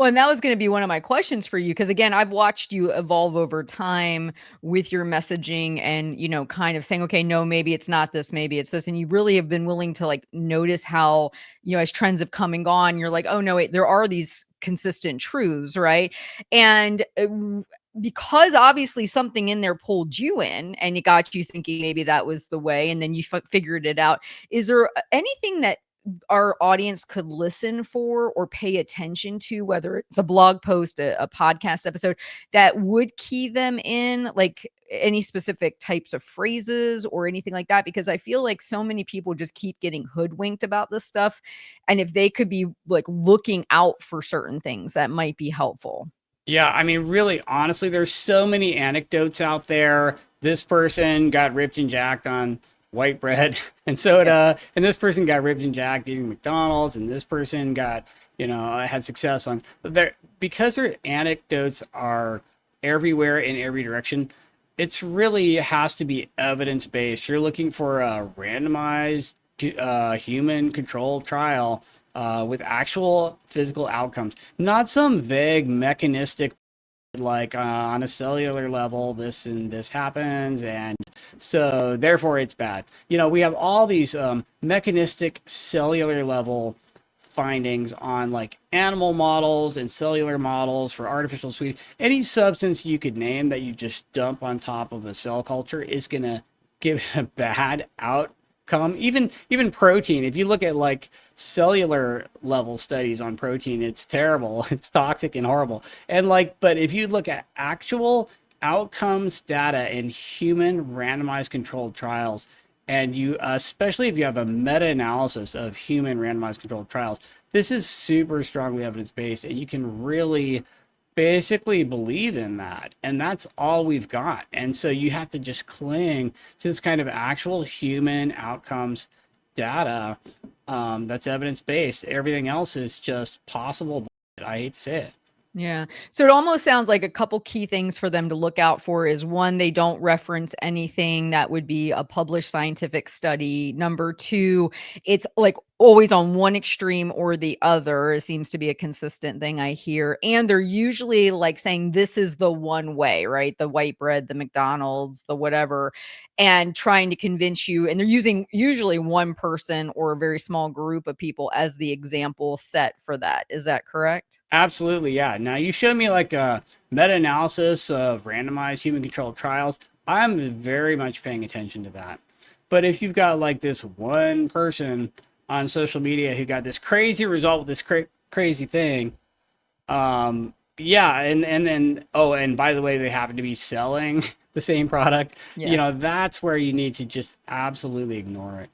Well, and that was going to be one of my questions for you because again, I've watched you evolve over time with your messaging and, kind of saying, okay, no, maybe it's not this, maybe it's this. And you really have been willing to like notice how, as trends have come and gone, you're like, oh no, wait, there are these consistent truths, right? And because obviously something in there pulled you in and it got you thinking maybe that was the way, and then you figured it out. Is there anything that our audience could listen for or pay attention to, whether it's a blog post, a podcast episode, that would key them in, like any specific types of phrases or anything like that? Because I feel like so many people just keep getting hoodwinked about this stuff. And if they could be like looking out for certain things, that might be helpful. Yeah, I mean, really, honestly, there's so many anecdotes out there. This person got ripped and jacked on white bread and soda, and this person got ripped and jacked eating McDonald's, and this person got, had success on there because their anecdotes are everywhere in every direction. It's really has to be evidence based. You're looking for a randomized human controlled trial with actual physical outcomes, not some vague mechanistic like on a cellular level this and this happens and so therefore it's bad. We have all these mechanistic cellular level findings on like animal models and cellular models for artificial sweetening. Any substance you could name that you just dump on top of a cell culture is going to give a bad outcome. Even protein, if you look at like cellular level studies on protein, it's terrible. It's toxic and horrible. And like, but if you look at actual outcomes data in human randomized controlled trials, and you, especially if you have a meta-analysis of human randomized controlled trials, this is super strongly evidence-based, and you can really basically believe in that. And that's all we've got. And so you have to just cling to this kind of actual human outcomes data that's evidence-based. Everything else is just possible. I hate to say it. Yeah. So it almost sounds like a couple key things for them to look out for is one, they don't reference anything that would be a published scientific study. Number two, it's like always on one extreme or the other. It seems to be a consistent thing I hear. And they're usually like saying this is the one way, right? The white bread, the McDonald's, the whatever, and trying to convince you. And they're using usually one person or a very small group of people as the example set for that. Is that correct? Absolutely, yeah. Now you showed me like a meta-analysis of randomized human-controlled trials. I'm very much paying attention to that. But if you've got like this one person on social media who got this crazy result with this crazy thing, yeah, and then oh, and by the way, they happen to be selling the same product. Yeah. That's where you need to just absolutely ignore it.